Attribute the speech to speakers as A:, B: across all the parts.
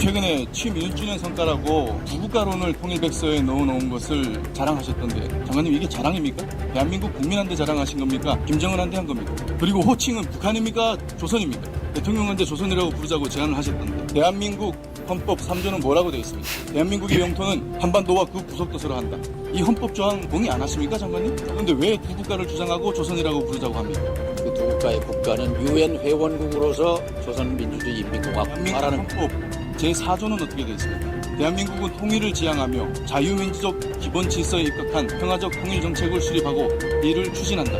A: 최근에 취임 1주년 성과라고 부국가론을 통일백서에 넣어놓은 것을 자랑하셨던데 장관님 이게 자랑입니까? 대한민국 국민한테 자랑하신 겁니까? 김정은한테 한 겁니까? 그리고 호칭은 북한입니까? 조선입니까? 대통령한테 조선이라고 부르자고 제안을 하셨던데 대한민국 헌법 3조는 뭐라고 되어 있습니까? 대한민국의 영토는 한반도와 그 구석도서로 한다. 이 헌법 조항 동의 안 하십니까 장관님? 그런데 왜 두 국가를 주장하고 조선이라고 부르자고 합니까?
B: 그 두 국가의 국가는 유엔 회원국으로서 조선민주주의인민공화국
A: 대한민국
B: 말하는
A: 헌법 제4조는 어떻게 되어 있습니까? 대한민국은 통일을 지향하며 자유민주적 기본 질서에 입각한 평화적 통일 정책을 수립하고 이를 추진한다.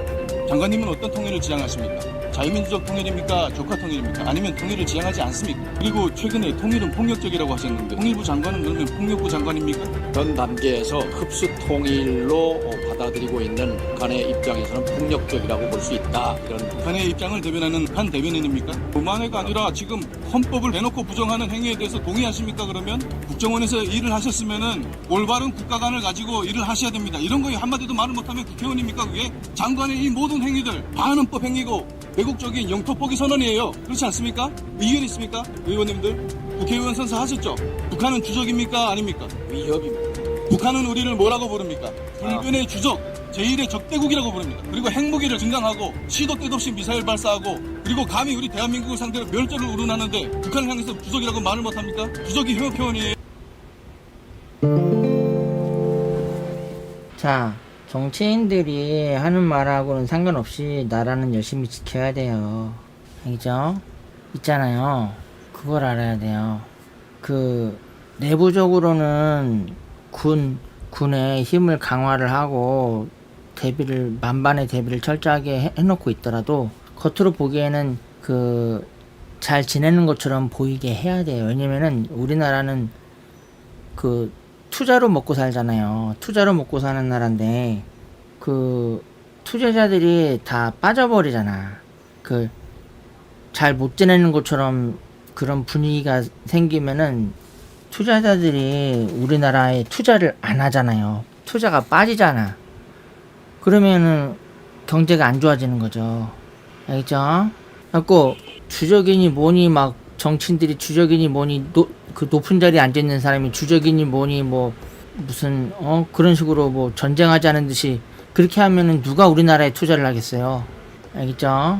A: 장관님은 어떤 통일을 지향하십니까? 자유민주적 통일입니까? 조카 통일입니까? 아니면 통일을 지향하지 않습니까? 그리고 최근에 통일은 폭력적이라고 하셨는데 통일부 장관은 그러면 폭력부 장관입니까?
B: 전 단계에서 흡수 통일로 받아들이고 있는 북한의 입장에서는 폭력적이라고 볼 수 있다. 이런
A: 북한의 입장을 대변하는 한 대변인입니까? 그만해가 아니라 지금 헌법을 대놓고 부정하는 행위에 대해서 동의하십니까? 그러면 국정원에서 일을 하셨으면은 올바른 국가관을 가지고 일을 하셔야 됩니다. 이런 거에 한마디도 말을 못하면 국회의원입니까? 그게 장관의 이 모든 행위들 반헌법 행위고 왜곡적인 영토 포기 선언이에요. 그렇지 않습니까? 의견 있습니까? 의원님들 국회의원 선서하셨죠? 북한은 주적입니까? 아닙니까?
B: 위협입니다.
A: 북한은 우리를 뭐라고 부릅니까? 불변의 주적, 제1의 적대국이라고 부릅니다. 그리고 핵무기를 증강하고 시도 때도 없이 미사일 발사하고 그리고 감히 우리 대한민국을 상대로 멸절을 우려나는데 북한을 향해서 주적이라고 말을 못합니까? 주적이 혐오 표현이에요.
C: 자, 정치인들이 하는 말하고는 상관없이 나라는 열심히 지켜야 돼요. 알겠죠? 있잖아요. 그걸 알아야 돼요. 그 내부적으로는 군의 힘을 강화를 하고 만반의 대비를 철저하게 해놓고 있더라도 겉으로 보기에는 그 잘 지내는 것처럼 보이게 해야 돼요. 왜냐면은 우리나라는 그 투자로 먹고 살잖아요. 투자로 먹고 사는 나라인데 그 투자자들이 다 빠져버리잖아. 그 잘 못 지내는 것처럼 그런 분위기가 생기면은 투자자들이 우리나라에 투자를 안 하잖아요. 투자가 빠지잖아. 그러면은 경제가 안 좋아지는 거죠. 알겠죠? 그래갖고 주적이니 뭐니 막 정치인들이 주적이니 뭐니 그 높은 자리에 앉아있는 사람이 주적이니 뭐니 뭐 무슨 그런 식으로 뭐 전쟁하자는 듯이 그렇게 하면은 누가 우리나라에 투자를 하겠어요. 알겠죠?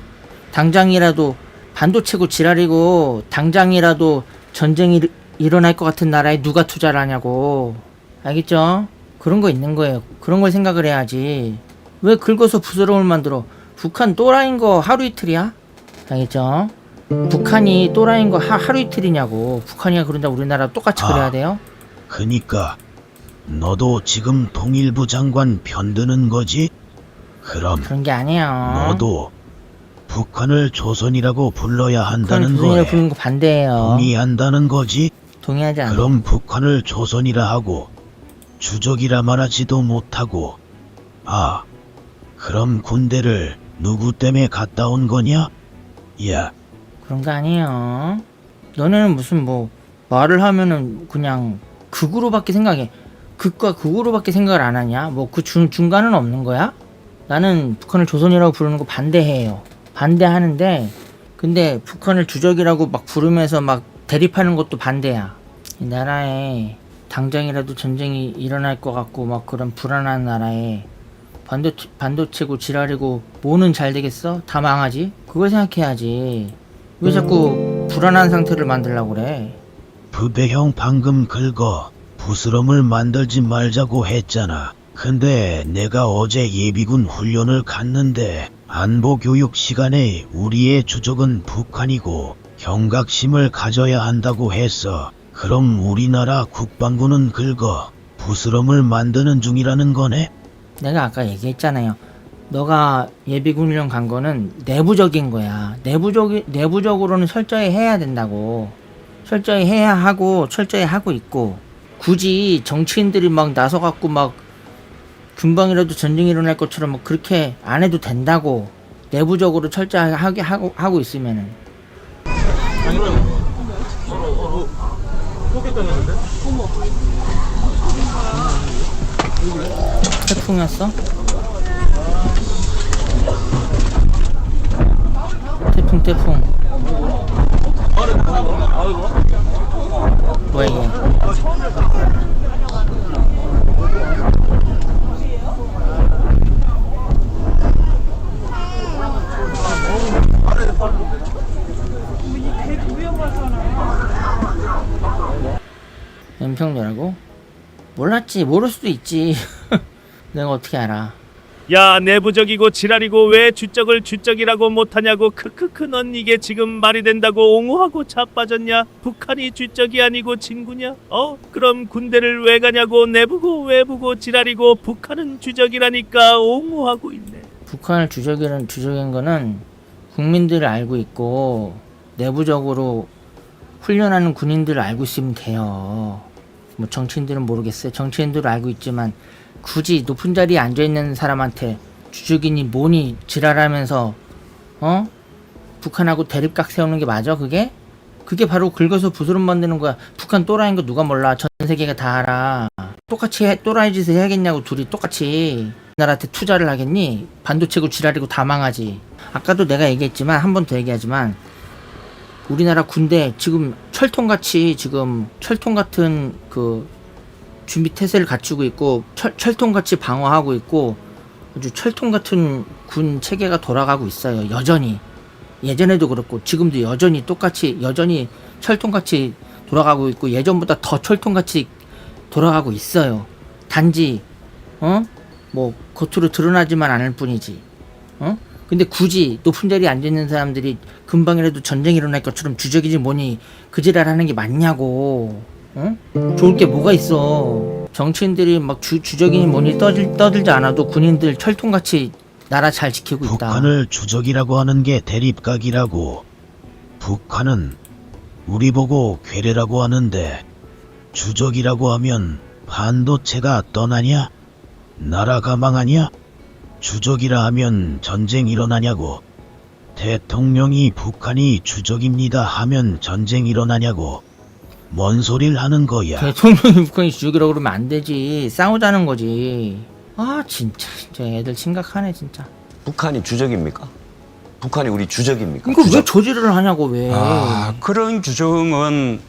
C: 당장이라도 반도체고 지랄이고 당장이라도 전쟁이 일어날 것 같은 나라에 누가 투자를 하냐고. 알겠죠? 그런 거 있는 거예요. 그런 걸 생각을 해야지. 왜 긁어서 부스럼을 만들어? 북한 또라이인 거 하루 이틀이야? 알겠죠? 북한이 또라이인 거 하루 이틀이냐고. 북한이야 그런다 우리나라 똑같이 그래야 돼요?
D: 그니까 너도 지금 통일부 장관 편드는 거지? 그럼
C: 그런 게 아니에요.
D: 너도 북한을 조선이라고 불러야 한다는
C: 북한을 조선이라고
D: 거에
C: 부르는 거 반대예요.
D: 동의한다는 거지?
C: 동의하지 않아.
D: 그럼 북한을 조선이라 하고 주적이라 말하지도 못하고 그럼 군대를 누구 때문에 갔다 온 거냐? 야,
C: 그런 거 아니에요. 너네는 무슨 뭐 말을 하면은 그냥 극으로밖에 생각해. 극과 극으로밖에 생각을 안 하냐? 뭐 그 중간은 없는 거야? 나는 북한을 조선이라고 부르는 거 반대해요. 반대하는데 근데 북한을 주적이라고 막 부르면서 막 대립하는 것도 반대야. 이 나라에 당장이라도 전쟁이 일어날 것 같고 막 그런 불안한 나라에 반도체고 지랄이고 뭐는 잘 되겠어? 다 망하지? 그걸 생각해야지. 왜 자꾸 불안한 상태를 만들려고 그래?
D: 부대형 방금 긁어 부스럼을 만들지 말자고 했잖아. 근데 내가 어제 예비군 훈련을 갔는데 안보교육 시간에 우리의 주적은 북한이고 경각심을 가져야 한다고 했어. 그럼 우리나라 국방부는 긁어 부스럼을 만드는 중이라는 거네?
C: 내가 아까 얘기했잖아요. 너가 예비군 훈련 간 거는 내부적인 거야. 내부적으로는 철저히 해야 된다고. 철저히 해야 하고 철저히 하고 있고 굳이 정치인들이 막 나서갖고 막 금방이라도 전쟁이 일어날 것처럼 막 그렇게 안 해도 된다고. 내부적으로 철저하게 하고 있으면은. 태풍이었어? 태풍. 뭐야 이게? 연평도라고? 몰랐지. 모를 수도 있지. 내가 어떻게 알아?
E: 야, 내부적이고 지랄이고 왜 주적을 주적이라고 못하냐고. 크크크. 넌 이게 지금 말이 된다고 옹호하고 자빠졌냐? 북한이 주적이 아니고 진구냐? 그럼 군대를 왜 가냐고. 내부고 외부고 지랄이고 북한은 주적이라니까 옹호하고 있네.
C: 북한을 주적인 거는 국민들을 알고 있고 내부적으로 훈련하는 군인들을 알고 있으면 돼요. 뭐 정치인들은 모르겠어요. 정치인들은 알고 있지만 굳이 높은 자리에 앉아있는 사람한테 주적이니 뭐니 지랄하면서 북한하고 대립각 세우는 게 맞아 그게? 그게 바로 긁어서 부스럼 만드는 거야. 북한 또라이인 거 누가 몰라. 전 세계가 다 알아. 똑같이 또라이 짓을 해야겠냐고. 둘이 똑같이 나라한테 투자를 하겠니? 반도체고 지랄이고 다 망하지. 아까도 내가 얘기했지만 한 번 더 얘기하지만 우리나라 군대 지금 철통같이 지금 철통 같은 그 준비 태세를 갖추고 있고 철통같이 방어하고 있고 아주 철통 같은 군 체계가 돌아가고 있어요. 여전히. 예전에도 그렇고 지금도 여전히 똑같이 여전히 철통같이 돌아가고 있고 예전보다 더 철통같이 돌아가고 있어요. 단지 뭐 겉으로 드러나지만 않을 뿐이지. 근데 굳이 높은 자리에 앉아있는 사람들이 금방이라도 전쟁이 일어날 것처럼 주적이지 뭐니 그 지랄 하는 게 맞냐고. 좋을 게 뭐가 있어. 정치인들이 막 주적이니 뭐니 떠들지 않아도 군인들 철통같이 나라 잘 지키고 있다.
D: 북한을 주적이라고 하는 게 대립각이라고. 북한은 우리 보고 괴뢰라고 하는데 주적이라고 하면 반도체가 떠나냐? 나라가 망하냐? 주적이라 하면 전쟁 일어나냐고. 대통령이 북한이 주적입니다 하면 전쟁 일어나냐고. 뭔 소리를 하는 거야.
C: 대통령이 북한이 주적이라고 그러면 안 되지. 싸우자는 거지. 아 진짜 애들 심각하네 진짜.
F: 북한이 주적입니까? 북한이 우리 주적입니까?
C: 그러니까 왜 저지를 하냐고 왜.
G: 그런 규정은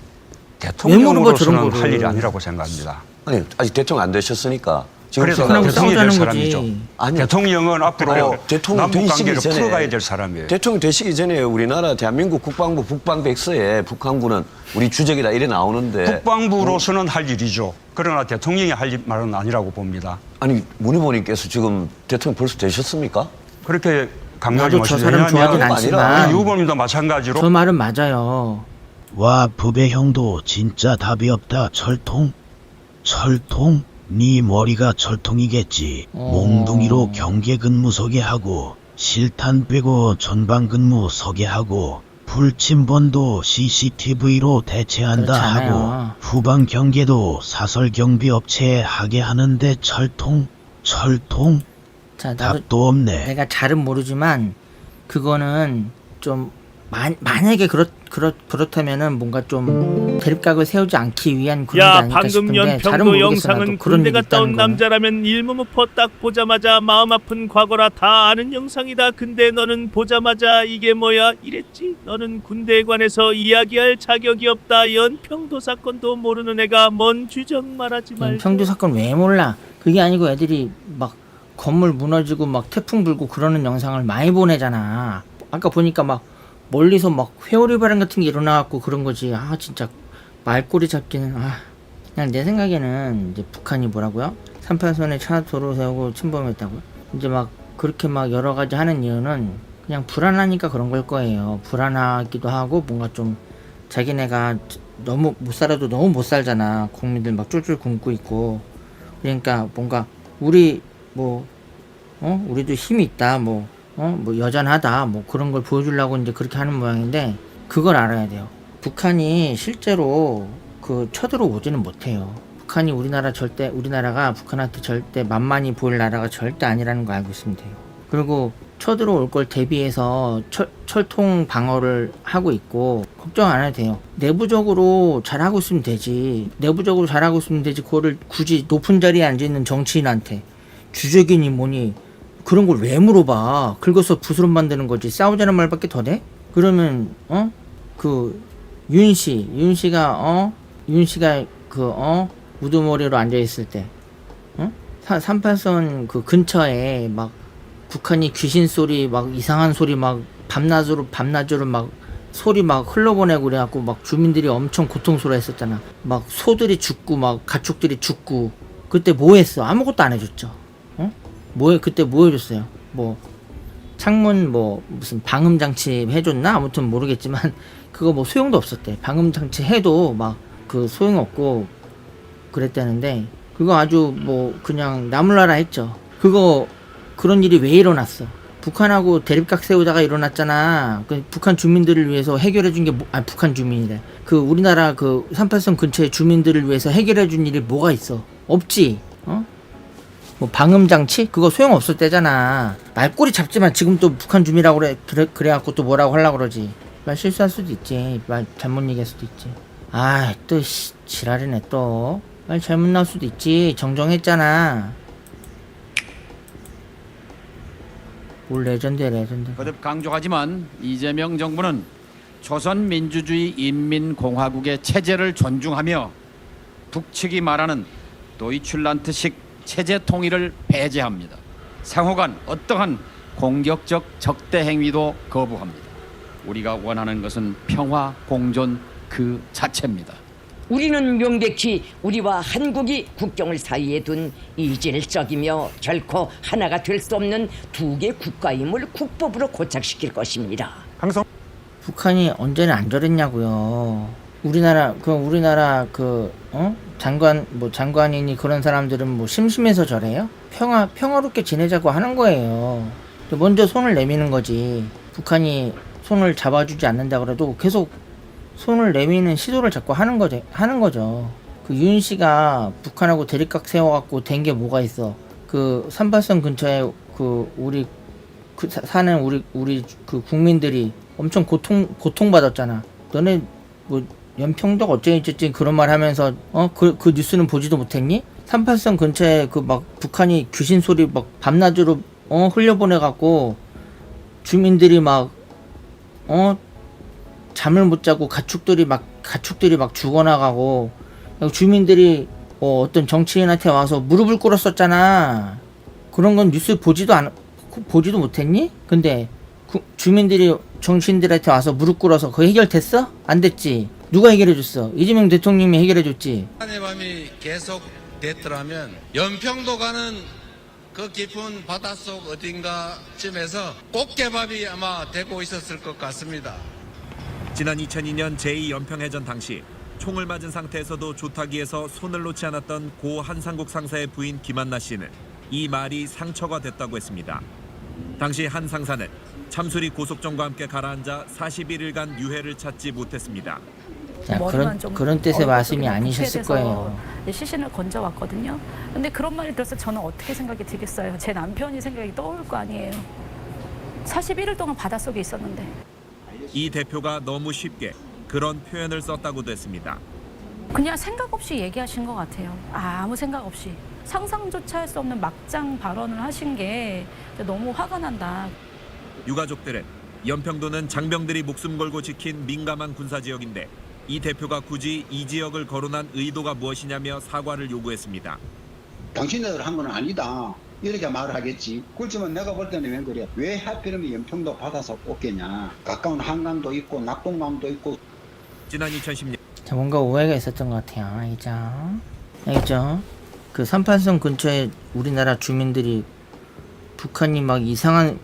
C: 왜 물어봐, 저런
G: 대통령으로서는
C: 거를.
G: 할 일이 아니라고 생각합니다.
F: 아니 아직 대통령 안 되셨으니까 지금
G: 그래서
C: 북한하고
G: 대통령이 될
C: 싸우자는 거지.
G: 사람이죠.
F: 아니,
G: 대통령은 앞으로
F: 아니, 대통령
G: 남북 관계를
F: 되시기 전에
G: 풀어가야 될 사람이에요.
F: 대통령 되시기 전에 우리나라 대한민국 국방부 북방백서에 북한군은 우리 주적이다 이래 나오는데
G: 국방부로서는 할 일이죠. 그러나 대통령이 할 말은 아니라고 봅니다.
F: 아니 문 후보님께서 지금 대통령 벌써 되셨습니까?
G: 그렇게 강요하지
C: 나도 저
G: 마시죠.
C: 사람 좋아하진
F: 아니라
C: 않지만
G: 이 후보님도 마찬가지로
C: 저 말은 맞아요.
D: 와 부배 형도 진짜 답이 없다. 철통? 네 머리가 철통이겠지. 몽둥이로 경계 근무 서게 하고 실탄 빼고 전방 근무 서게 하고 불침번도 CCTV로 대체한다
C: 그렇지 않아요.
D: 하고 후방 경계도 사설 경비 업체에 하게 하는데 철통?
C: 자 나도
D: 답도 없네.
C: 내가 잘은 모르지만 그거는 좀 만약에 그렇다면은 뭔가 좀 대립각을 세우지 않기 위한 그런 게
E: 야,
C: 아닐까
E: 방금
C: 싶은데 잘은
E: 연평도
C: 모르겠어.
E: 영상은
C: 나도 그런
E: 군대
C: 일이
E: 갔다 온
C: 있다는 거는.
E: 남자라면 일무무퍼 딱 보자마자 마음 아픈 과거라 다 아는 영상이다. 근데 너는 보자마자 이게 뭐야 이랬지. 너는 군대에 관해서 이야기할 자격이 없다. 연평도 사건도 모르는 애가 뭔 주적 말하지 말고.
C: 연평도 사건 왜 몰라? 그게 아니고 애들이 막 건물 무너지고 막 태풍 불고 그러는 영상을 많이 보내잖아. 아까 보니까 막 멀리서 막 회오리 바람 같은 게 일어나갖고 그런 거지. 아 진짜 말꼬리 잡기는. 그냥 내 생각에는 이제 북한이 뭐라고요? 3.8선에 차도로 세우고 침범했다고요? 이제 막 그렇게 막 여러 가지 하는 이유는 그냥 불안하니까 그런 걸 거예요. 불안하기도 하고 뭔가 좀 자기네가 너무 못 살아도 너무 못 살잖아. 국민들 막 쫄쫄 굶고 있고. 그러니까 뭔가 우리 우리도 힘이 있다. 뭐 여전하다. 뭐 그런 걸 보여주려고 이제 그렇게 하는 모양인데 그걸 알아야 돼요. 북한이 실제로 쳐들어오지는 못해요. 북한이 우리나라가 북한한테 절대 만만히 보일 나라가 절대 아니라는 거 알고 있으면 돼요. 그리고 쳐들어올 걸 대비해서 철통 방어를 하고 있고 걱정 안 해도 돼요. 내부적으로 잘하고 있으면 되지. 그거를 굳이 높은 자리에 앉아있는 정치인한테 주적이니 뭐니 그런 걸 왜 물어봐. 긁어서 부스럼 만드는 거지. 싸우자는 말밖에 더 돼? 그러면 윤씨가 윤 씨가 우두머리로 앉아 있을 때, 38선 그 근처에 막 북한이 귀신 소리 막 이상한 소리 막 밤낮으로 막 소리 막 흘러보내고 그래갖고 막 주민들이 엄청 고통스러워했었잖아. 막 소들이 죽고 막 가축들이 죽고. 그때 뭐 했어? 아무것도 안 해줬죠. 그때 뭐 해줬어요? 뭐 창문 뭐 무슨 방음장치 해줬나? 아무튼 모르겠지만 그거 뭐 소용도 없었대. 방음장치 해도 막 그 소용없고 그랬다는데, 그거 아주 뭐 그냥 나몰라라 했죠. 그런 일이 왜 일어났어? 북한하고 대립각 세우다가 일어났잖아. 그 북한 주민들을 위해서 해결해준 게 북한 주민이래. 그 우리나라 그 38선 근처의 주민들을 위해서 해결해준 일이 뭐가 있어? 없지. 뭐 방음장치? 그거 소용없을 때잖아. 말꼬리 잡지만 지금 또 북한 주민이라고 그래갖고 또 뭐라고 하려고 그러지. 말 실수할 수도 있지. 말 잘못 얘기할 수도 있지. 또 지랄이네 또. 말 잘못 나올 수도 있지. 정정했잖아. 뭘 레전드야.
B: 거듭 강조하지만 이재명 정부는 조선민주주의 인민공화국의 체제를 존중하며 북측이 말하는 도이출란트식 체제 통일을 배제합니다. 상호간 어떠한 공격적 적대 행위도 거부합니다. 우리가 원하는 것은 평화 공존 그 자체입니다.
H: 우리는 명백히 우리와 한국이 국경을 사이에 둔 이질적이며 결코 하나가 될 수 없는 두 개 국가임을 국법으로 고착시킬 것입니다.
C: 북한이 언제는 안 저랬냐고요. 우리나라 장관이니 그런 사람들은 뭐 심심해서 저래요? 평화롭게 지내자고 하는 거예요. 먼저 손을 내미는 거지. 북한이 손을 잡아주지 않는다 그래도 계속 손을 내미는 시도를 자꾸 하는 거죠. 그 윤 씨가 북한하고 대립각 세워갖고 된 게 뭐가 있어? 그 38선 근처에 사는 우리 그 국민들이 엄청 고통받았잖아. 너네 뭐 연평도가 어쩌지 그런 말 하면서 그 뉴스는 보지도 못했니? 38선 근처에 그 막 북한이 귀신 소리 막 밤낮으로 흘려보내갖고 주민들이 막 잠을 못 자고 가축들이 막 죽어나가고, 주민들이 어떤 정치인한테 와서 무릎을 꿇었었잖아. 그런 건 뉴스 보지도 못했니? 근데 주민들이 정치인들한테 와서 무릎 꿇어서 그거 해결됐어? 안 됐지. 누가 해결해줬어? 이재명 대통령이 해결해줬지.
I: 북한의 밤이 계속 됐더라면 연평도 가는 그 깊은 바닷속 어딘가쯤에서 꽃게밥이 아마 되고 있었을 것 같습니다.
J: 지난 2002년 제2연평해전 당시 총을 맞은 상태에서도 조타기에서 손을 놓지 않았던 고 한상국 상사의 부인 김한나 씨는 이 말이 상처가 됐다고 했습니다. 당시 한 상사는 참수리 고속정과 함께 가라앉아 41일간 유해를 찾지 못했습니다.
C: 자, 그런 뜻의 말씀이 아니셨을 거예요.
K: 시신을 건져왔거든요. 근데 그런 말을 들어서 저는 어떻게 생각이 들겠어요. 제 남편이 생각이 떠올 거 아니에요. 41일 동안 바닷속에 있었는데.
J: 이 대표가 너무 쉽게 그런 표현을 썼다고도 했습니다.
K: 그냥 생각 없이 얘기하신 것 같아요. 아무 생각 없이. 상상조차 할 수 없는 막장 발언을 하신 게 너무 화가 난다.
J: 유가족들은 연평도는 장병들이 목숨 걸고 지킨 민감한 군사지역인데 이 대표가 굳이 이 지역을 거론한 의도가 무엇이냐며 사과를 요구했습니다.
L: 당신들 한 건 아니다. 이렇게 말을 하겠지. 그렇지만 내가 볼 때는 왜 그래? 왜 하필이면 연평도 바다서 꽂겠냐? 가까운 한강도 있고 낙동강도 있고.
J: 지난 2010년
C: 자, 뭔가 오해가 있었던 것 같아요. 알겠죠? 그 38선 근처에 우리나라 주민들이 북한이 막 이상한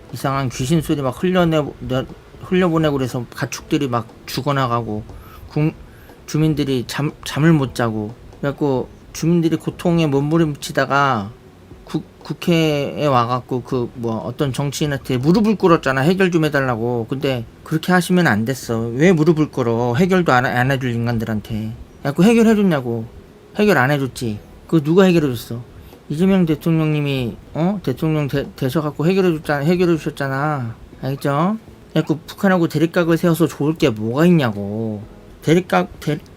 C: 귀신 소리 막 흘려보내고 그래서 가축들이 막 죽어나가고 주민들이 잠을 못 자고 그래갖고 주민들이 고통에 몸부림치다가 국회에 와갖고 어떤 정치인한테 무릎을 꿇었잖아. 해결 좀 해달라고. 근데 그렇게 하시면 안 됐어. 왜 무릎을 꿇어? 해결도 안 해줄 인간들한테. 야그 해결해줬냐고. 해결 안 해줬지. 그거 누가 해결해줬어? 이재명 대통령님이 대통령 되셔갖고 해결해주셨잖아. 알겠죠? 야그 북한하고 대립각을 세워서 좋을 게 뭐가 있냐고.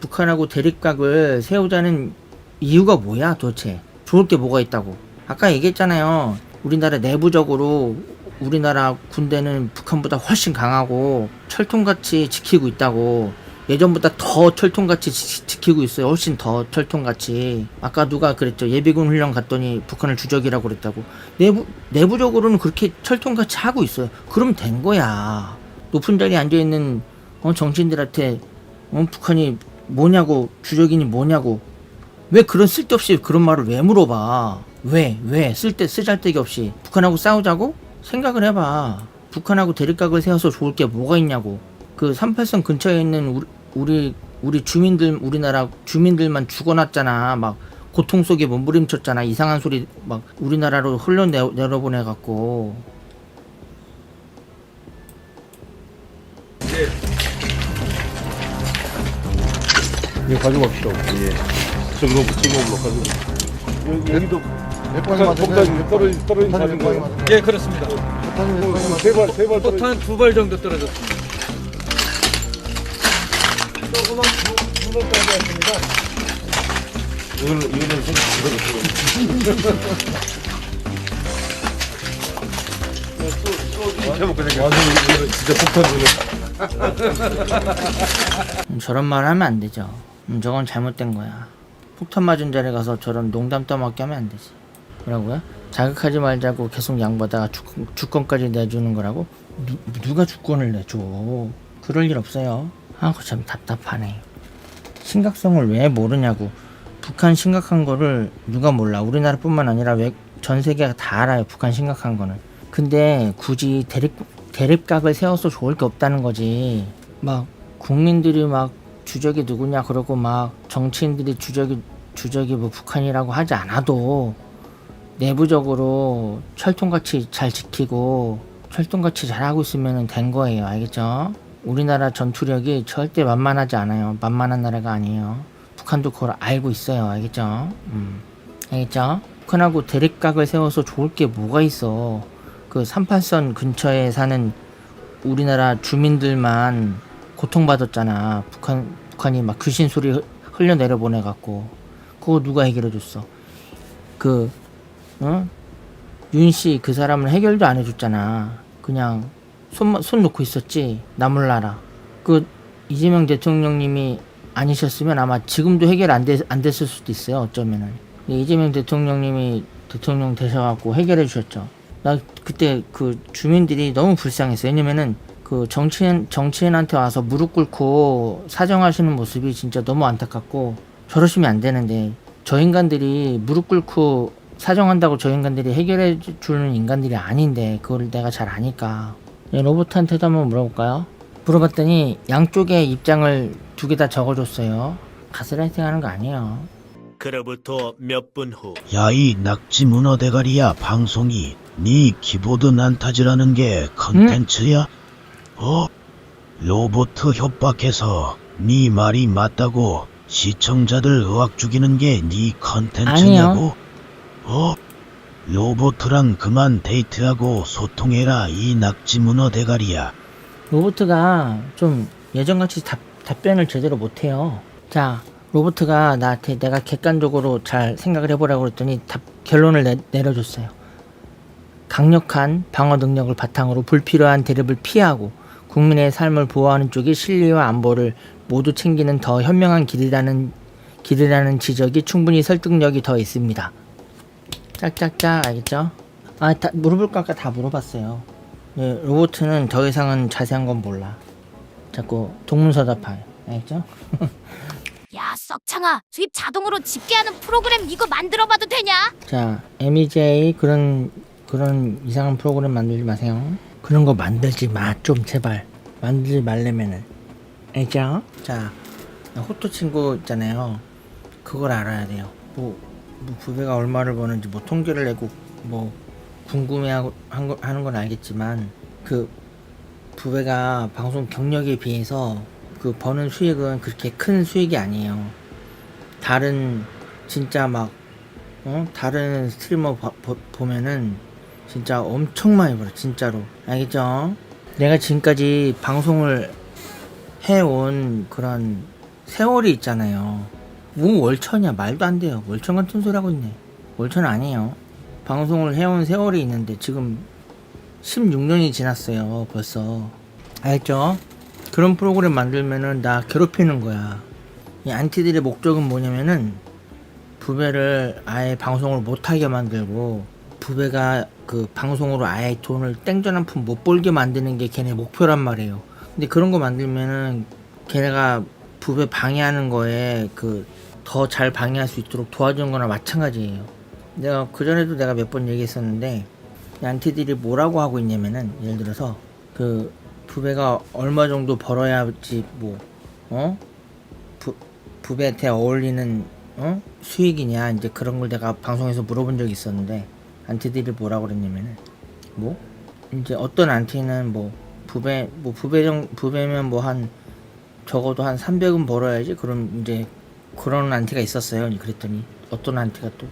C: 북한하고 대립각을 세우자는 이유가 뭐야 도대체? 좋을 게 뭐가 있다고. 아까 얘기했잖아요. 우리나라 내부적으로 우리나라 군대는 북한보다 훨씬 강하고 철통같이 지키고 있다고. 예전보다 더 철통같이 지키고 있어요. 훨씬 더 철통같이. 아까 누가 그랬죠. 예비군 훈련 갔더니 북한을 주적이라고 그랬다고. 내부적으로는 그렇게 철통같이 하고 있어요. 그럼 된 거야. 높은 자리에 앉아있는 정치인들한테 북한이 뭐냐고, 주적이니 뭐냐고. 왜 그런 쓸데없이 그런 말을 왜 물어봐. 왜 쓰잘데기 없이 북한하고 싸우자고? 생각을 해봐. 북한하고 대립각을 세워서 좋을 게 뭐가 있냐고. 그 38선 근처에 있는 우리 우리나라 주민들만 죽어놨잖아. 막 고통 속에 몸부림쳤잖아. 이상한 소리 막 우리나라로 흘러내려보내갖고.
A: 예, 가져갑시다. 예. 저기로 가지고. 여기도 떨어진 사진. 예, 그렇습니다. 세발 포탄 2발 정도 떨어졌습니다. 조그만 두번 떨어졌습니다. 이거는
C: 저런 말 하면 안 되죠. 저건 잘못된 거야. 폭탄 맞은 자리에 가서 저런 농담 떠먹게 하면 안 되지. 뭐라고요? 자극하지 말자고 계속 양보다가 주권까지 내주는 거라고? 누가 주권을 내줘? 그럴 일 없어요. 아, 그거 참 답답하네. 심각성을 왜 모르냐고. 북한 심각한 거를 누가 몰라. 우리나라뿐만 아니라 전 세계가 다 알아요. 북한 심각한 거는. 근데 굳이 대립각을 세워서 좋을 게 없다는 거지. 막 국민들이 막 주적이 누구냐 그러고 막 정치인들이 주적이 뭐 북한이라고 하지 않아도 내부적으로 철통같이 잘 지키고 철통같이 잘하고 있으면 된 거예요. 알겠죠? 우리나라 전투력이 절대 만만하지 않아요. 만만한 나라가 아니에요. 북한도 그걸 알고 있어요. 알겠죠? 알겠죠? 북한하고 대립각을 세워서 좋을 게 뭐가 있어. 그 38선 근처에 사는 우리나라 주민들만 고통받았잖아. 북한이 막 귀신 소리 흘려내려 보내갖고. 그거 누가 해결해줬어? 윤씨 그 사람은 해결도 안 해줬잖아. 그냥 손 놓고 있었지. 나몰라라. 이재명 대통령님이 아니셨으면 아마 지금도 해결 안 됐을 수도 있어요. 어쩌면은. 이재명 대통령님이 대통령 되셔갖고 해결해 주셨죠. 나 그때 그 주민들이 너무 불쌍했어요. 왜냐면은 그 정치인한테 와서 무릎 꿇고 사정하시는 모습이 진짜 너무 안타깝고, 저러시면 안 되는데 저 인간들이 무릎 꿇고 사정한다고 저 인간들이 해결해 주는 인간들이 아닌데 그걸 내가 잘 아니까. 로봇한테도 한번 물어볼까요? 물어봤더니 양쪽의 입장을 2개 다 적어줬어요. 가스라이팅 하는 거 아니에요.
E: 그로부터 몇 분 후.
D: 야이 낙지 문어 대가리야. 방송이 네 키보드 난타질하는 게 컨텐츠야? 로봇 협박해서 네 말이 맞다고 시청자들 의학 죽이는 게 네 컨텐츠냐고? 로봇이랑 그만 데이트하고 소통해라. 이 낙지 문어 대가리야.
C: 로봇가 좀 예전같이 답변을 제대로 못해요. 자, 로봇가 나한테 내가 객관적으로 잘 생각을 해보라고 그랬더니 결론을 내려줬어요. 강력한 방어 능력을 바탕으로 불필요한 대립을 피하고 국민의 삶을 보호하는 쪽이 실리와 안보를 모두 챙기는 더 현명한 길이라는 지적이 충분히 설득력이 더 있습니다. 짝짝짝. 알겠죠? 물어볼 거 아까 다 물어봤어요. 네, 로봇은 더 이상은 자세한 건 몰라. 자꾸 동문서답하요. 알겠죠?
M: 야, 썩창아, 수입 자동으로 집계하는 프로그램 이거 만들어봐도 되냐?
C: 자, MEJ 그런 이상한 프로그램 만들지 마세요. 그런 거 만들지 마. 좀 제발 만들지 말래면은. 알죠? 자, 호토 친구 있잖아요. 그걸 알아야 돼요. 뭐 부배가 얼마를 버는지 뭐 통계를 내고 뭐 궁금해하고 하는 건 알겠지만, 그 부배가 방송 경력에 비해서 그 버는 수익은 그렇게 큰 수익이 아니에요. 다른 진짜 막 다른 스트리머 보면은 진짜 엄청 많이 벌어. 진짜로. 알겠죠? 내가 지금까지 방송을 해온 그런 세월이 있잖아요. 뭐 월천이야. 말도 안 돼요. 월천 같은 소리 하고 있네. 월천 아니에요. 방송을 해온 세월이 있는데 지금 16년이 지났어요. 벌써. 알겠죠? 그런 프로그램 만들면은 나 괴롭히는 거야. 이 안티들의 목적은 뭐냐면은 부배를 아예 방송을 못하게 만들고 부배가 그 방송으로 아예 돈을 땡전 한 푼 못 벌게 만드는 게 걔네 목표란 말이에요. 근데 그런 거 만들면은 걔네가 부배 방해하는 거에 그 더 잘 방해할 수 있도록 도와주는 거나 마찬가지예요. 내가 그전에도 내가 몇 번 얘기했었는데 이 안티들이 뭐라고 하고 있냐면은 예를 들어서 그 부배가 얼마 정도 벌어야지 뭐 부배한테 어울리는 수익이냐 이제 그런 걸 내가 방송에서 물어본 적이 있었는데 안티들이 뭐라고 그랬냐면은 뭐 이제 어떤 안티는 뭐 부배면 뭐 한 적어도 한 300은 벌어야지 그럼 이제 그런 안티가 있었어요. 그랬더니 어떤 안티가 또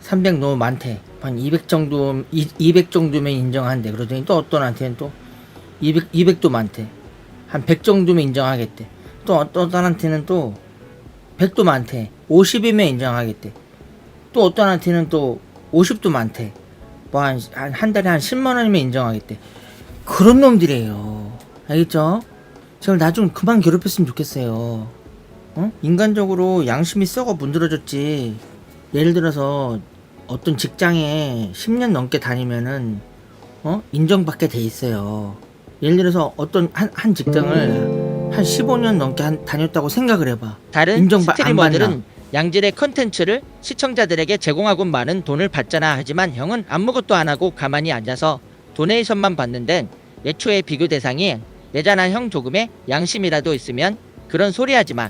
C: 300 너무 많대. 한 200 정도면 인정한대. 그러더니 또 어떤 안티는 또 200도 많대. 한 100 정도면 인정하겠대. 또 어떤 한테는 또 100도 많대. 50이면 인정하겠대. 또 어떤 한테는 또 50도 많대. 뭐 한 달에 한 10만 원이면 인정하겠대. 그런 놈들이에요. 알겠죠? 제발 나 좀 그만 괴롭혔으면 좋겠어요. 인간적으로 양심이 썩어 문드러졌지. 예를 들어서 어떤 직장에 10년 넘게 다니면은 인정받게 돼 있어요. 예를 들어서 어떤 한 직장을 한 15년 넘게 다녔다고 생각을 해봐.
N: 다른 스트리머들은 양질의 컨텐츠를 시청자들에게 제공하고 많은 돈을 받잖아. 하지만 형은 아무것도 안 하고 가만히 앉아서 도네이션만 받는 데는 애초에 비교 대상이 내잖아. 형 조금의 양심이라도 있으면 그런 소리 하지마.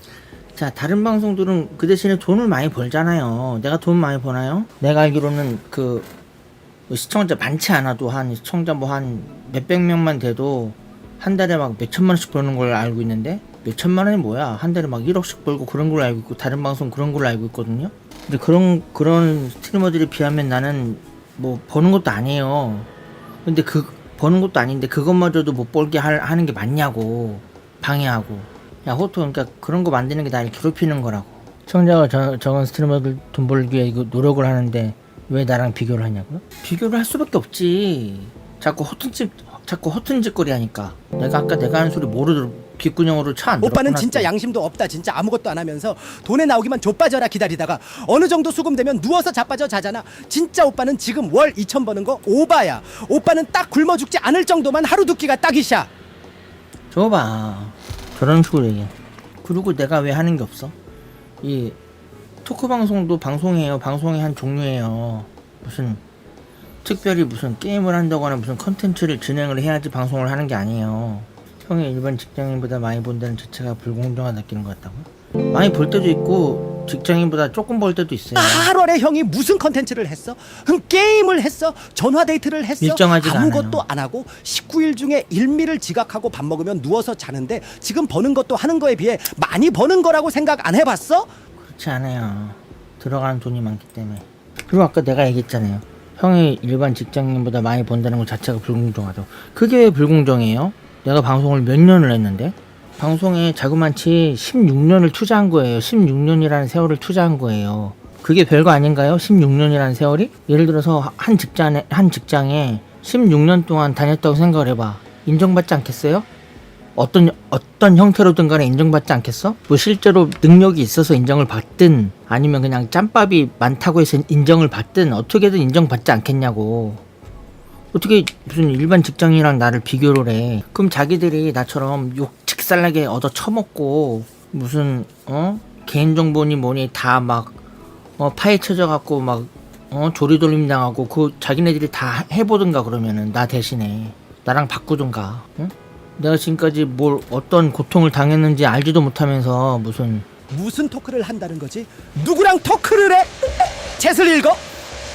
C: 자, 다른 방송들은 그 대신에 돈을 많이 벌잖아요. 내가 돈 많이 버나요? 내가 알기로는 그 시청자 많지 않아도 한 시청자 뭐 한 몇백 명만 돼도 한 달에 막 몇천만 원씩 버는 걸 알고 있는데 몇천만 원이 뭐야? 한 달에 막 1억씩 벌고 그런 걸로 알고 있고 다른 방송 그런 걸로 알고 있거든요. 근데 그런 스트리머들에 비하면 나는 뭐 버는 것도 아니에요. 근데 버는 것도 아닌데 그것마저도 못 벌게 하는 게 맞냐고. 방해하고. 야 호토, 그러니까 그런 거 만드는 게 나를 괴롭히는 거라고. 시청자가 적은 스트리머들 돈 벌기 위해 이거 노력을 하는데 왜 나랑 비교를 하냐고요? 비교를 할 수밖에 없지. 자꾸 허튼 짓거리 하니까. 내가 하는 소리 모르도록 귓구녕으로 차 안 들었구나.
O: 오빠는 진짜 양심도 없다. 진짜 아무것도 안 하면서 돈에 나오기만 좆빠져라 기다리다가 어느 정도 수금되면 누워서 자빠져 자잖아. 진짜 오빠는 지금 월 2천 버는 거 오바야. 오빠는 딱 굶어 죽지 않을 정도만 하루 두 끼가 딱이샤.
C: 저거 봐. 저런 식으로 얘기해. 그리고 내가 왜 하는 게 없어? 이 토크 방송도 방송이에요. 방송의 한 종류예요. 무슨 특별히 무슨 게임을 한다거나 무슨 컨텐츠를 진행을 해야지 방송을 하는 게 아니에요. 형이 일반 직장인보다 많이 번다는 자체가 불공정하다 느끼는 것 같다고요? 많이 벌 때도 있고 직장인보다 조금 벌 때도 있어요.
O: 8월에 형이 무슨 컨텐츠를 했어? 게임을 했어? 전화 데이트를 했어?
C: 일정하지가
O: 아무것도
C: 않아요.
O: 안 하고 19일 중에 일미를 지각하고 밥 먹으면 누워서 자는데 지금 버는 것도 하는 거에 비해 많이 버는 거라고 생각 안 해봤어?
C: 그렇지 않아요. 들어가는 돈이 많기 때문에. 그리고 아까 내가 얘기했잖아요. 형이 일반 직장인보다 많이 번다는 것 자체가 불공정하다고. 그게 왜 불공정해요? 내가 방송을 몇 년을 했는데 방송에 자그마치 16년을 투자한 거예요. 16년이라는 세월을 투자한 거예요. 그게 별거 아닌가요? 16년이라는 세월이? 예를 들어서 한 직장에 16년 동안 다녔다고 생각을 해봐. 인정받지 않겠어요? 어떤 형태로든 간에 인정받지 않겠어? 뭐 실제로 능력이 있어서 인정을 받든 아니면 그냥 짬밥이 많다고 해서 인정을 받든 어떻게든 인정받지 않겠냐고. 어떻게 무슨 일반 직장인이랑 나를 비교를 해. 그럼 자기들이 나처럼 욕 직살나게 얻어 처먹고 무슨 개인정보니 뭐니 다 막 파헤쳐져 갖고 막 조리돌림 당하고 그 자기네들이 다 해보든가. 그러면은 나 대신에 나랑 바꾸든가. 응? 내가 지금까지 뭘 어떤 고통을 당했는지 알지도 못하면서 무슨
O: 토크를 한다는 거지? 누구랑 토크를 해? 챗을 읽어?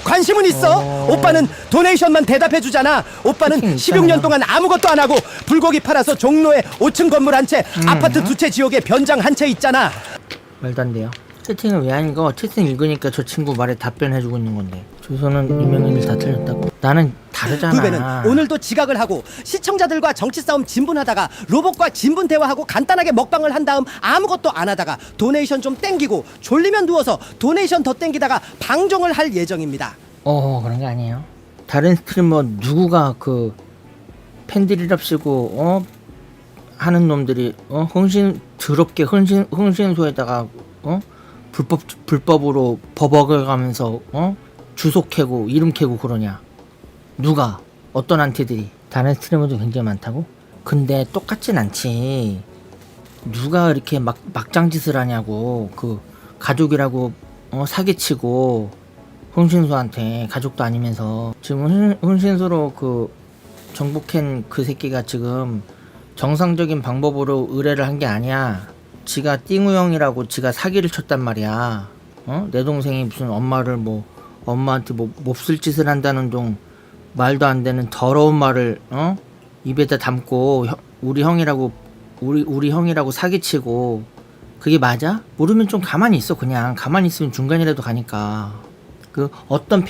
O: 관심은 있어? 오빠는 도네이션만 대답해 주잖아. 오빠는 16년 동안 아무것도 안 하고 불고기 팔아서 종로에 5층 건물 한 채, 아파트 2채 지역에 변장 한 채 있잖아.
C: 말도 안 돼요. 채팅을 왜 하는 거? 채팅 읽으니까 저 친구 말에 답변해주고 있는 건데. 조선은 유명인들 다 틀렸다고? 나는 다르잖아.
O: 부배는 오늘도 지각을 하고 시청자들과 정치 싸움 진분하다가 로봇과 진분 대화하고 간단하게 먹방을 한 다음 아무것도 안 하다가 도네이션 좀 땡기고 졸리면 누워서 도네이션 더 땡기다가 방종을 할 예정입니다.
C: 그런 거 아니에요. 다른 스트리머 누구가 팬들이랍시고 하는 놈들이 더럽게 흥신소에다가 불법으로 버벅을 가면서 주소 캐고 이름 캐고 그러냐? 누가? 어떤 한테들이? 다른 스트리머도 굉장히 많다고? 근데 똑같진 않지. 누가 이렇게 막장짓을 하냐고. 그 가족이라고 사기치고 흥신소한테, 가족도 아니면서 지금 흥신소로 그 정복한 그 새끼가 지금 정상적인 방법으로 의뢰를 한 게 아니야. 지가 띵우형이라고 지가 사기를 쳤단 말이야. 내 동생이 무슨 엄마한테 몹쓸 짓을 한다는 둥 말도 안 되는 더러운 말을 입에다 담고 우리 형이라고 사기치고. 그게 맞아? 모르면 좀 가만히 있어. 그냥 가만히 있으면 중간이라도 가니까. 그 어떤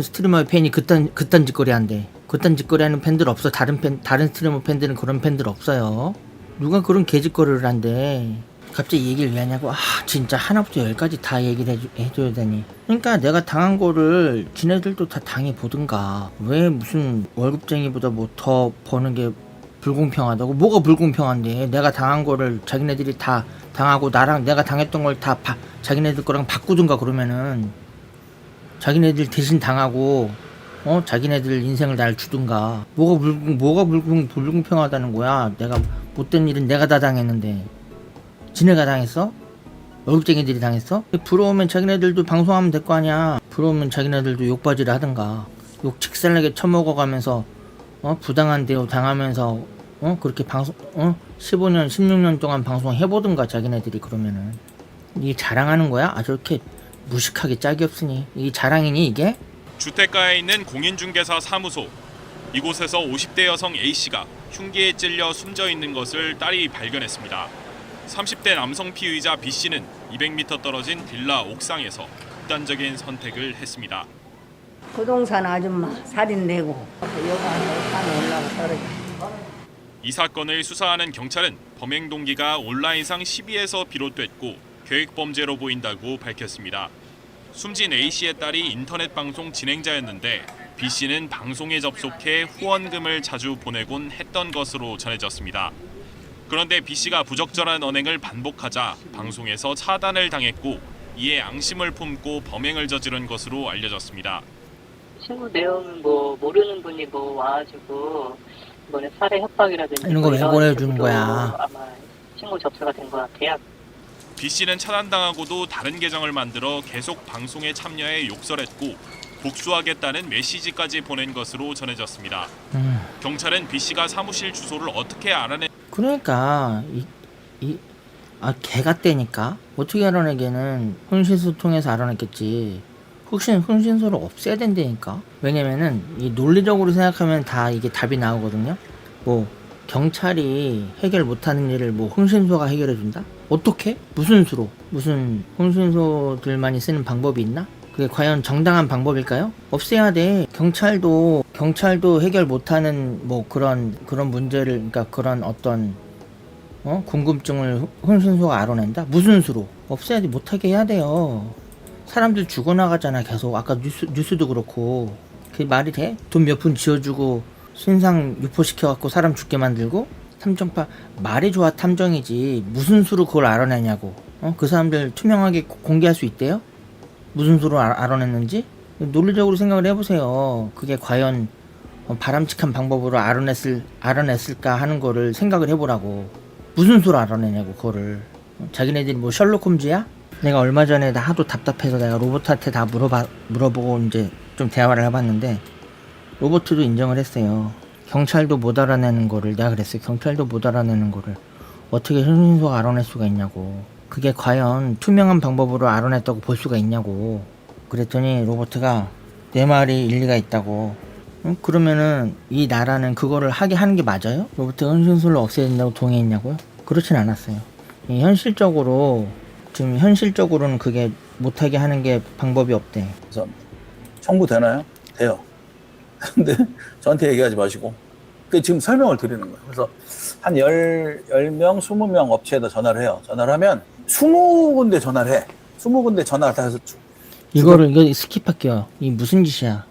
C: 스트리머의 팬이 그딴 짓거리 한대. 그딴 짓거리 하는 팬들 없어. 다른 스트리머 팬들은 그런 팬들 없어요. 누가 그런 개짓거리를 한대. 갑자기 얘기를 왜 하냐고. 진짜 하나부터 열까지 다 얘기를 해줘야 되니. 그러니까 내가 당한 거를 지네들도 다 당해보든가. 왜 무슨 월급쟁이보다 뭐 더 버는 게 불공평하다고? 뭐가 불공평한데? 내가 당한 거를 자기네들이 다 당하고 나랑 내가 당했던 걸 다 자기네들 거랑 바꾸든가. 그러면은 자기네들 대신 당하고 자기네들 인생을 날 주든가. 뭐가 불공평하다는 거야? 내가 못된 일은 내가 다 당했는데 지네가 당했어? 월급쟁이들이 당했어? 부러우면 자기네들도 방송하면 될 거 아니야. 부러우면 자기네들도 욕바지를 하든가. 욕 직살나게 처먹어가면서 부당한 대우 당하면서 그렇게 15년 16년 동안 방송 해보든가. 자기네들이. 그러면은 이게 자랑하는 거야? 저렇게 무식하게 짝이 없으니. 이게 자랑이니 이게?
P: 주택가에 있는 공인중개사 사무소. 이곳에서 50대 여성 A씨가 흉기에 찔려 숨져 있는 것을 딸이 발견했습니다. 30대 남성 피의자 B씨는 200m 떨어진 빌라 옥상에서 극단적인 선택을 했습니다.
Q: 부동산 아줌마 살인되고 여기 산 올라가 떨어져.
P: 이 사건을 수사하는 경찰은 범행 동기가 온라인상 시비에서 비롯됐고 계획범죄로 보인다고 밝혔습니다. 숨진 A씨의 딸이 인터넷 방송 진행자였는데 B씨는 방송에 접속해 후원금을 자주 보내곤 했던 것으로 전해졌습니다. 그런데 B씨가 부적절한 언행을 반복하자 방송에서 차단을 당했고 이에 앙심을 품고 범행을 저지른 것으로 알려졌습니다.
R: 친구 내용은 모르는 분이 와가지고 이번에 살해 협박이라든지
C: 이런 거 왜 보내주는 거야?
R: 아마 친구 접수가 된 것 같아요.
P: B씨는 차단당하고도 다른 계정을 만들어 계속 방송에 참여해 욕설했고 복수하겠다는 메시지까지 보낸 것으로 전해졌습니다. 경찰은 B씨가 사무실 주소를 어떻게 알아낸...
C: 그러니까 개가 떼니까 어떻게 알아내기는 흥신소 통해서 알아냈겠지. 흥신소를 없애야 된다니까. 왜냐면은 이 논리적으로 생각하면 다 이게 답이 나오거든요. 경찰이 해결 못하는 일을 흥신소가 해결해준다? 어떻게? 무슨 수로? 무슨 흥신소들만이 쓰는 방법이 있나? 그게 과연 정당한 방법일까요? 없애야 돼. 경찰도 해결 못하는 그런 문제를, 그러니까 그런 어떤 궁금증을 흥신소가 알아낸다? 무슨 수로? 없애야 돼. 못하게 해야 돼요. 사람들 죽어나가잖아 계속. 아까 뉴스도 그렇고. 그게 말이 돼? 돈 몇 푼 지어주고 신상 유포시켜갖고 사람 죽게 만들고? 탐정파 말이 좋아 탐정이지 무슨 수로 그걸 알아내냐고. 그 사람들 투명하게 공개할 수 있대요? 무슨 수로 알아냈는지? 논리적으로 생각을 해보세요. 그게 과연 바람직한 방법으로 알아냈을까 하는 거를 생각을 해보라고. 무슨 수로 알아내냐고 그거를. 자기네들이 셜록 홈즈야? 내가 얼마 전에 하도 답답해서 내가 로버트한테 다 물어보고 이제 좀 대화를 해봤는데 로버트도 인정을 했어요. 경찰도 못 알아내는 거를. 내가 그랬어요. 경찰도 못 알아내는 거를 어떻게 흥신소가 알아낼 수가 있냐고. 그게 과연 투명한 방법으로 알아냈다고 볼 수가 있냐고. 그랬더니 로버트가 내 말이 일리가 있다고. 그러면은 이 나라는 그거를 하는 게 맞아요? 로버트가 흥신소를 없애야 된다고 동의했냐고요? 그렇진 않았어요. 현실적으로는 그게 못하게 하는 게 방법이 없대.
S: 그래서 청구되나요? 돼요. 근데 저한테 얘기하지 마시고 지금 설명을 드리는 거예요. 그래서 한 10명, 20명 업체에다 전화를 해요. 전화를 하면 20군데 전화를 해. 20군데 전화를 다 해서
C: 이거 스킵할게요. 이 무슨 짓이야?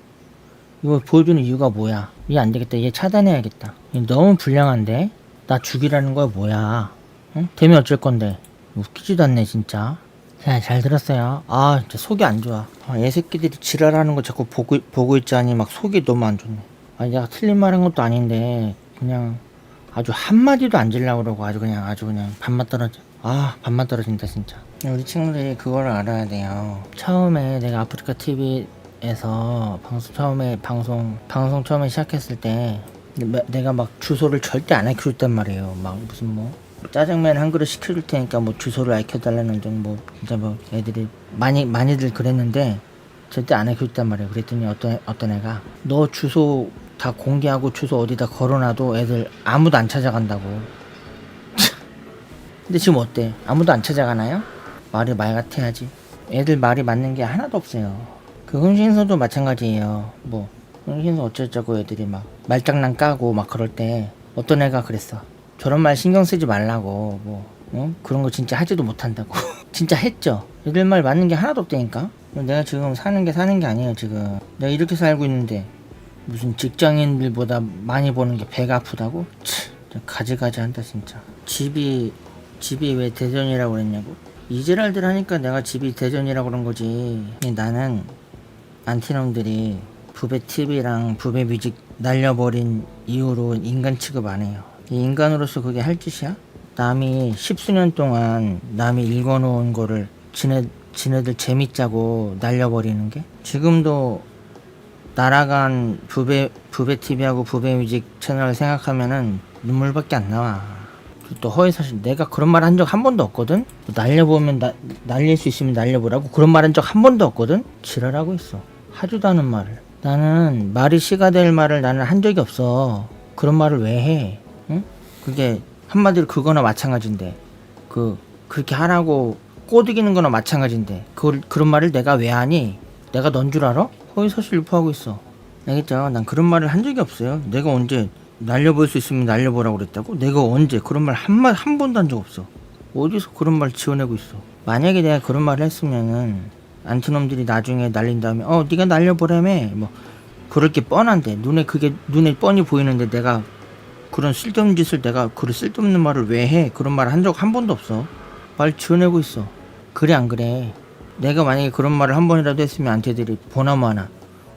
C: 이거 보여주는 이유가 뭐야? 이게 안 되겠다. 얘 차단해야겠다. 너무 불량한데? 나 죽이라는 거야 뭐야? 응? 되면 어쩔 건데? 웃기지도 않네 진짜. 자, 잘 들었어요. 아 진짜 속이 안 좋아. 애새끼들이 지랄하는 거 자꾸 보고 있자니 막 속이 너무 안 좋네. 아니 내가 틀린 말 한 것도 아닌데 그냥 아주 한마디도 안 질려고 그러고 아주 그냥 반만 떨어져. 아 반만 떨어진다 진짜. 우리 친구들이 그걸 알아야 돼요. 처음에 내가 아프리카 TV에서 방송 처음에 시작했을 때 내가 막 주소를 절대 안 알려줬단 말이에요. 막 무슨 뭐 짜장면 한 그릇 시켜줄 테니까 뭐 주소를 알려달라는 좀 뭐 진짜 뭐 애들이 많이들 그랬는데 절대 안 알려줬단 말이에요. 그랬더니 어떤 애가 너 주소 다 공개하고 주소 어디다 걸어놔도 애들 아무도 안 찾아간다고. 근데 지금 어때? 아무도 안 찾아가나요? 말이 말 같아야지. 애들 말이 맞는 게 하나도 없어요. 그 흥신소도 마찬가지예요. 뭐 흥신소 어쩌자고 애들이 막 말장난 까고 막 그럴 때 어떤 애가 그랬어. 저런 말 신경 쓰지 말라고 뭐 그런 거 진짜 하지도 못한다고. 진짜 했죠. 애들 말 맞는 게 하나도 없다니까. 내가 지금 사는 게 아니에요. 지금 내가 이렇게 살고 있는데 무슨 직장인들보다 많이 버는 게 배가 아프다고? 가지가지 한다 진짜. 집이 왜 대전이라고 그랬냐고? 이지랄들 하니까 내가 집이 대전이라고 그런 거지. 나는 안티놈들이 부배 TV랑 부배 뮤직 날려버린 이후로 인간 취급 안 해요. 인간으로서 그게 할 짓이야? 남이 10수년 동안 남이 읽어놓은 거를 지네들 재밌자고 날려버리는 게? 지금도 날아간 부배 TV하고 부배 뮤직 채널을 생각하면은 눈물밖에 안 나와. 또 허위사실 내가 그런 말 한 적 한 번도 없거든. 날려보면 날릴 수 있으면 날려보라고 그런 말 한 적 한 번도 없거든. 지랄하고 있어. 하지도 않은 말을. 나는 말이 시가 될 말을 나는 한 적이 없어. 그런 말을 왜 해? 응? 그게 한마디로 그거나 마찬가지인데 그렇게 하라고 꼬드기는 거나 마찬가지인데 그런 말을 내가 왜 하니? 내가 넌 줄 알아? 허위사실 유포하고 있어. 알겠죠? 난 그런 말을 한 적이 없어요. 내가 언제 날려볼 수 있으면 날려보라고 그랬다고? 내가 언제 그런 말 한 번도 한 적 없어. 어디서 그런 말 지어내고 있어. 만약에 내가 그런 말을 했으면은 안티놈들이 나중에 날린 다음에 네가 날려보라며 뭐 그럴 게 뻔한데 눈에 뻔히 보이는데 내가 그런 쓸데없는 짓을 내가 그런 쓸데없는 말을 왜 해? 그런 말 한 적 한 번도 없어. 말 지어내고 있어. 그래 안 그래? 내가 만약에 그런 말을 한 번이라도 했으면 안티들이 보나마나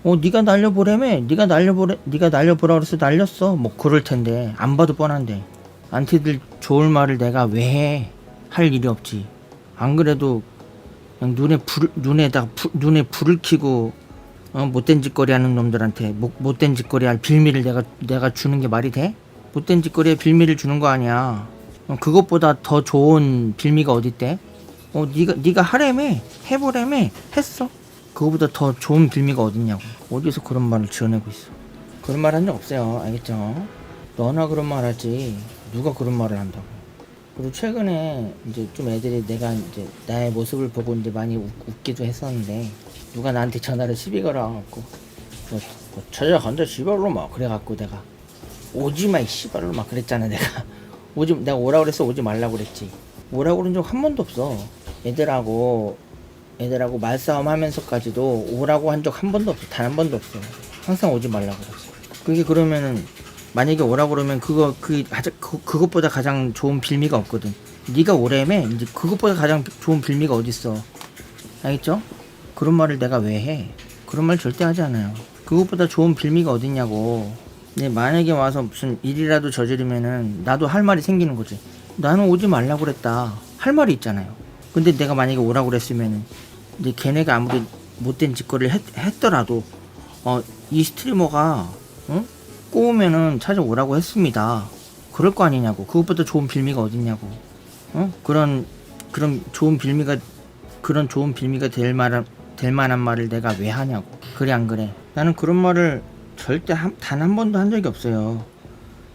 C: 네가 날려보라며? 네가 날려보라 그래서 날렸어. 뭐 그럴 텐데 안 봐도 뻔한데 안티들 좋을 말을 내가 왜 해? 할 일이 없지. 안 그래도 그냥 눈에 불을 켜고 못된 짓거리 하는 놈들한테 못된 짓거리 할 빌미를 내가 주는 게 말이 돼? 못된 짓거리에 빌미를 주는 거 아니야. 그것보다 더 좋은 빌미가 어딨대? 네가 하래매 해보래매 했어. 그거보다 더 좋은 빌미가 어딨냐고. 어디서 그런 말을 지어내고 있어. 그런 말 한 적 없어요. 알겠죠? 너나 그런 말 하지 누가 그런 말을 한다고. 그리고 최근에 이제 좀 애들이 내가 이제 나의 모습을 보고 이제 많이 웃기도 했었는데 누가 나한테 전화를 시비 걸어갖고 뭐 찾아간다 씨발로 막 그래갖고 내가 오지마 이 씨발로 막 그랬잖아. 내가 오라 그랬어. 오지 말라고 그랬지. 오라고 그런 적 한 번도 없어. 애들하고 말싸움 하면서까지도 오라고 한 적 한 번도 없어. 단 한 번도 없어. 항상 오지 말라고 그랬어. 그게 그러면은 만약에 오라고 그러면 그것보다 가장 좋은 빌미가 없거든. 네가 오래매 이제 그것보다 가장 좋은 빌미가 어딨어. 알겠죠? 그런 말을 내가 왜 해? 그런 말 절대 하지 않아요. 그것보다 좋은 빌미가 어딨냐고. 근데 만약에 와서 무슨 일이라도 저지르면은 나도 할 말이 생기는 거지. 나는 오지 말라고 그랬다. 할 말이 있잖아요. 근데 내가 만약에 오라고 그랬으면은 근데 걔네가 아무리 못된 짓거리를 했더라도 이 스트리머가 꼬우면은 찾아오라고 했습니다. 그럴 거 아니냐고. 그것보다 좋은 빌미가 어딨냐고. 그런 좋은 빌미가 될 만한 말을 내가 왜 하냐고. 그래 안 그래? 나는 그런 말을 절대 단 한 번도 한 적이 없어요.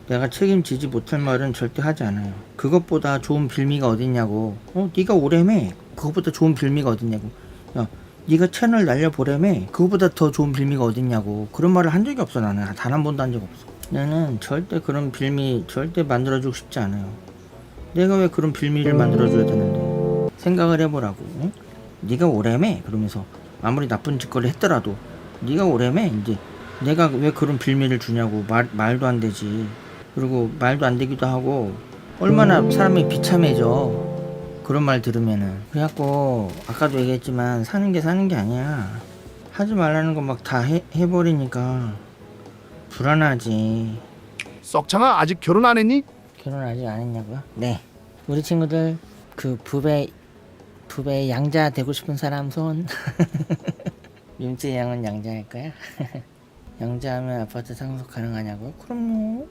C: 내가 책임지지 못할 말은 절대 하지 않아요. 그것보다 좋은 빌미가 어딨냐고. 네가 오래매. 그것보다 좋은 빌미가 어딨냐고. 야, 네가 채널 날려보래매. 그것보다 더 좋은 빌미가 어딨냐고. 그런 말을 한 적이 없어. 나는 단 한 번도 한 적 없어. 나는 절대 그런 빌미 절대 만들어주고 싶지 않아요. 내가 왜 그런 빌미를 만들어줘야 되는데. 생각을 해보라고. 응? 네가 오래매. 그러면서 아무리 나쁜 짓거리 했더라도 네가 오래매. 이제 내가 왜 그런 빌미를 주냐고. 말도 안 되지. 그리고 말도 안 되기도 하고 얼마나 사람이 비참해져 그런 말 들으면은. 그래갖고 아까도 얘기했지만 사는 게 아니야. 하지 말라는 거 막 다 해버리니까 불안하지.
T: 썩창아 아직 결혼 안 했니?
C: 결혼 아직 안 했냐고요? 네. 우리 친구들 그 부배 양자 되고 싶은 사람 손. 민재 양은 양자 할 거야? 양자하면 아파트 상속 가능하냐고요? 그럼요.